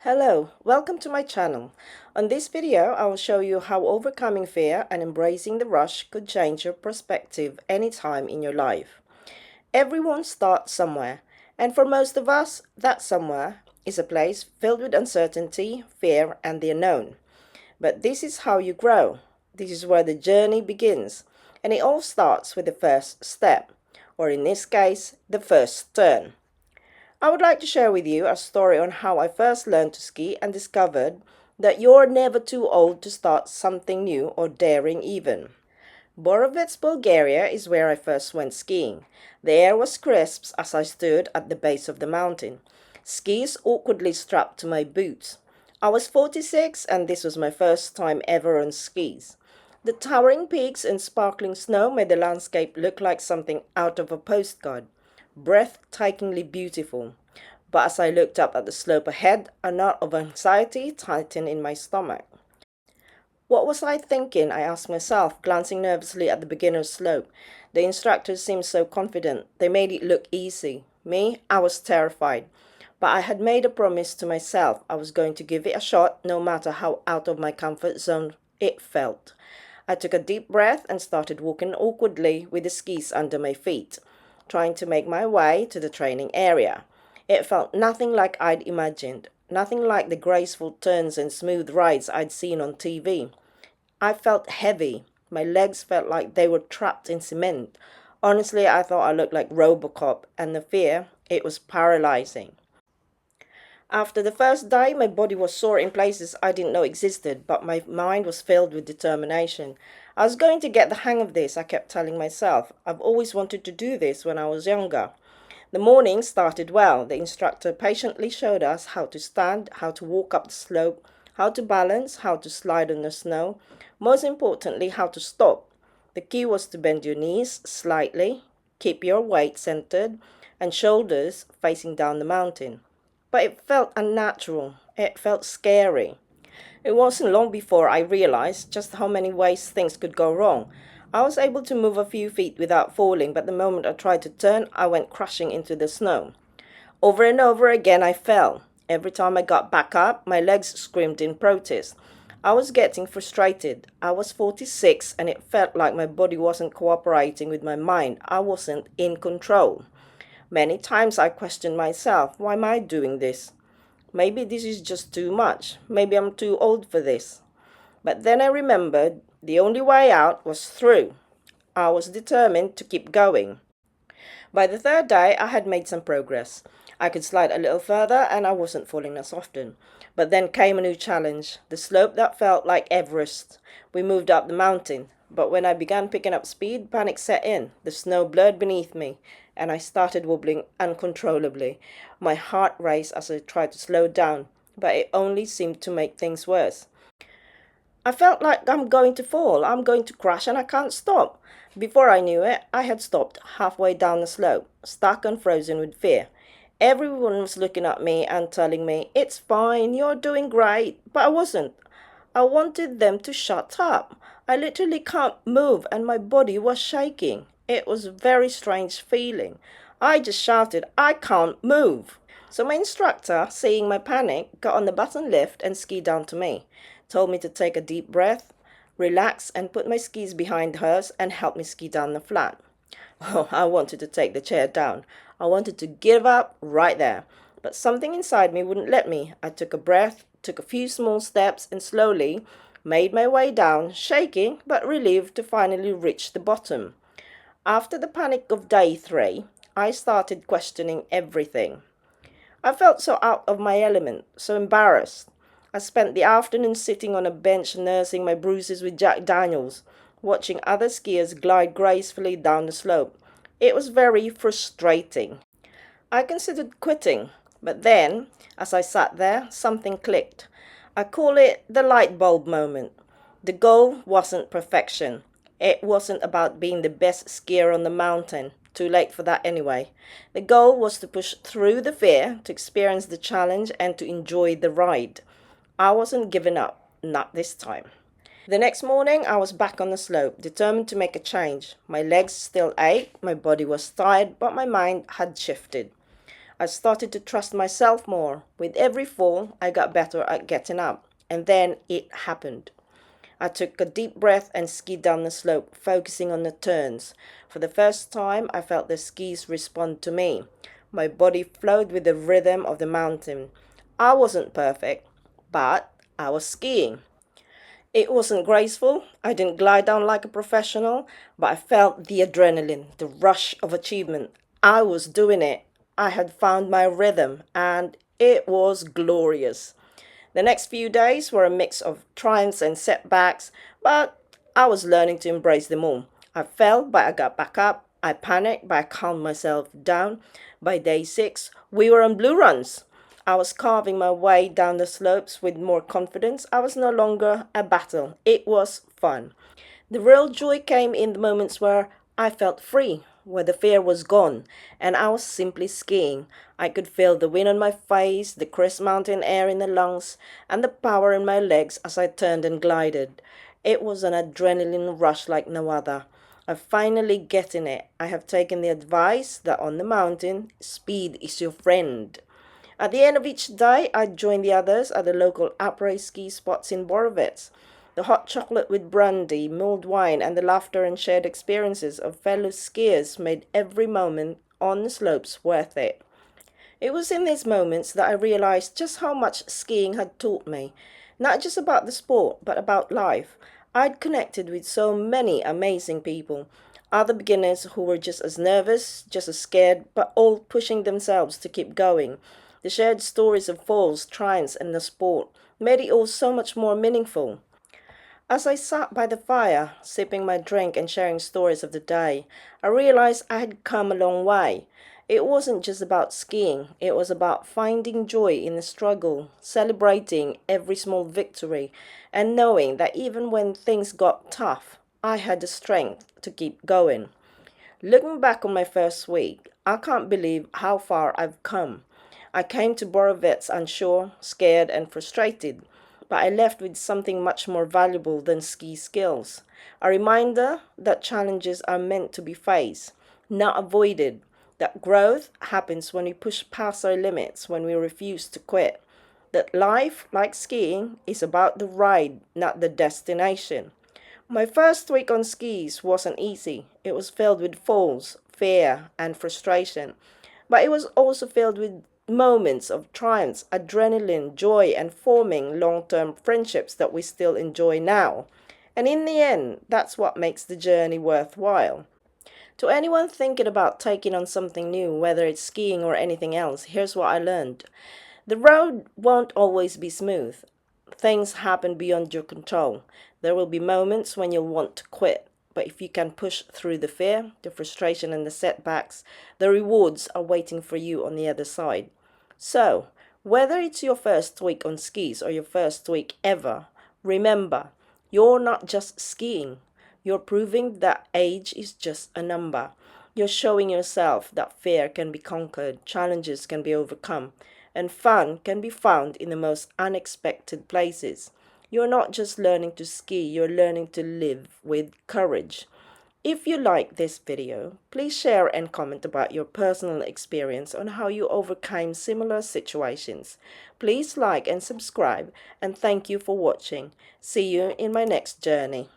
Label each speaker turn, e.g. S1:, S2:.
S1: Hello, welcome to my channel. On this video, I will show you how overcoming fear and embracing the rush could change your perspective anytime in your life. Everyone starts somewhere, and for most of us, that somewhere is a place filled with uncertainty, fear, and the unknown. But this is how you grow. This is where the journey begins, and it all starts with the first step, or in this case, the first turn. I would like to share with you a story on how I first learned to ski and discovered that you're never too old to start something new or daring even. Borovets, Bulgaria is where I first went skiing. The air was crisp as I stood at the base of the mountain, skis awkwardly strapped to my boots. I was 46 and this was my first time ever on skis. The towering peaks and sparkling snow made the landscape look like something out of a postcard, breathtakingly beautiful. But as I looked up at the slope ahead, a knot of anxiety tightened in my stomach. What was I thinking? I asked myself, glancing nervously at the beginner's slope. The instructors seemed so confident. They made it look easy. Me, I was terrified. But I had made a promise to myself. I was going to give it a shot, no matter how out of my comfort zone it felt. I took a deep breath and started walking awkwardly with the skis under my feet, trying to make my way to the training area. It felt nothing like I'd imagined, nothing like the graceful turns and smooth rides I'd seen on TV. I felt heavy. My legs felt like they were trapped in cement. Honestly, I thought I looked like Robocop, and the fear, it was paralyzing. After the first day, my body was sore in places I didn't know existed, but my mind was filled with determination. I was going to get the hang of this, I kept telling myself. I've always wanted to do this when I was younger. The morning started well. The instructor patiently showed us how to stand, how to walk up the slope, how to balance, how to slide on the snow, most importantly, how to stop. The key was to bend your knees slightly, keep your weight centered, and shoulders facing down the mountain. But it felt unnatural. It felt scary. It wasn't long before I realized just how many ways things could go wrong. I was able to move a few feet without falling, but the moment I tried to turn, I went crashing into the snow. Over and over again, I fell. Every time I got back up, my legs screamed in protest. I was getting frustrated. I was 46 and it felt like my body wasn't cooperating with my mind. I wasn't in control. Many times I questioned myself, why am I doing this? Maybe this is just too much. Maybe I'm too old for this. But then I remembered the only way out was through. I was determined to keep going. By the third day, I had made some progress. I could slide a little further and I wasn't falling as often. But then came a new challenge, the slope that felt like Everest. We moved up the mountain, but when I began picking up speed, panic set in. The snow blurred beneath me, and I started wobbling uncontrollably. My heart raced as I tried to slow down, but it only seemed to make things worse. I felt like I'm going to fall, I'm going to crash, and I can't stop. Before I knew it, I had stopped halfway down the slope, stuck and frozen with fear. Everyone was looking at me and telling me, it's fine, you're doing great. But I wasn't. I wanted them to shut up. I literally can't move and my body was shaking. It was a very strange feeling. I just shouted, I can't move. So my instructor, seeing my panic, got on the button lift and skied down to me, told me to take a deep breath, relax and put my skis behind hers and help me ski down the flat. Oh, I wanted to take the chair down. I wanted to give up right there. But something inside me wouldn't let me. I took a breath, took a few small steps, and slowly made my way down, shaking but relieved to finally reach the bottom. After the panic of day 3, I started questioning everything. I felt so out of my element, so embarrassed. I spent the afternoon sitting on a bench nursing my bruises with Jack Daniels, watching other skiers glide gracefully down the slope. It was very frustrating. I considered quitting, but then, as I sat there, something clicked. I call it the light bulb moment. The goal wasn't perfection. It wasn't about being the best skier on the mountain. Too late for that anyway. The goal was to push through the fear, to experience the challenge, and to enjoy the ride. I wasn't giving up, not this time. The next morning, I was back on the slope, determined to make a change. My legs still ached, my body was tired, but my mind had shifted. I started to trust myself more. With every fall, I got better at getting up. And then it happened. I took a deep breath and skied down the slope, focusing on the turns. For the first time, I felt the skis respond to me. My body flowed with the rhythm of the mountain. I wasn't perfect, but I was skiing. It wasn't graceful. I didn't glide down like a professional, but I felt the adrenaline, the rush of achievement. I was doing it. I had found my rhythm, and it was glorious. The next few days were a mix of triumphs and setbacks, but I was learning to embrace them all. I fell, but I got back up. I panicked, but I calmed myself down. By day 6, we were on blue runs. I was carving my way down the slopes with more confidence. I was no longer a battle. It was fun. The real joy came in the moments where I felt free, where the fear was gone, and I was simply skiing. I could feel the wind on my face, the crisp mountain air in the lungs, and the power in my legs as I turned and glided. It was an adrenaline rush like no other. I'm finally getting it. I have taken the advice that on the mountain, speed is your friend. At the end of each day, I'd join the others at the local après ski spots in Borovets. The hot chocolate with brandy, mulled wine, and the laughter and shared experiences of fellow skiers made every moment on the slopes worth it. It was in these moments that I realized just how much skiing had taught me, not just about the sport, but about life. I'd connected with so many amazing people, other beginners who were just as nervous, just as scared, but all pushing themselves to keep going. The shared stories of falls, triumphs, and the sport made it all so much more meaningful. As I sat by the fire, sipping my drink and sharing stories of the day, I realized I had come a long way. It wasn't just about skiing, it was about finding joy in the struggle, celebrating every small victory, and knowing that even when things got tough, I had the strength to keep going. Looking back on my first week, I can't believe how far I've come. I came to Borovets unsure, scared, and frustrated, but I left with something much more valuable than ski skills. A reminder that challenges are meant to be faced, not avoided. That growth happens when we push past our limits, when we refuse to quit. That life, like skiing, is about the ride, not the destination. My first week on skis wasn't easy. It was filled with falls, fear, and frustration. But it was also filled with moments of triumphs, adrenaline, joy, and forming long term friendships that we still enjoy now. And in the end, that's what makes the journey worthwhile. To anyone thinking about taking on something new, whether it's skiing or anything else, here's what I learned. The road won't always be smooth. Things happen beyond your control. There will be moments when you'll want to quit. But if you can push through the fear, the frustration, and the setbacks, the rewards are waiting for you on the other side. So, whether it's your first week on skis or your first week ever, remember, you're not just skiing. You're proving that age is just a number. You're showing yourself that fear can be conquered, challenges can be overcome, and fun can be found in the most unexpected places. You're not just learning to ski, you're learning to live with courage. If you like this video, please share and comment about your personal experience on how you overcame similar situations. Please like and subscribe, and thank you for watching. See you in my next journey.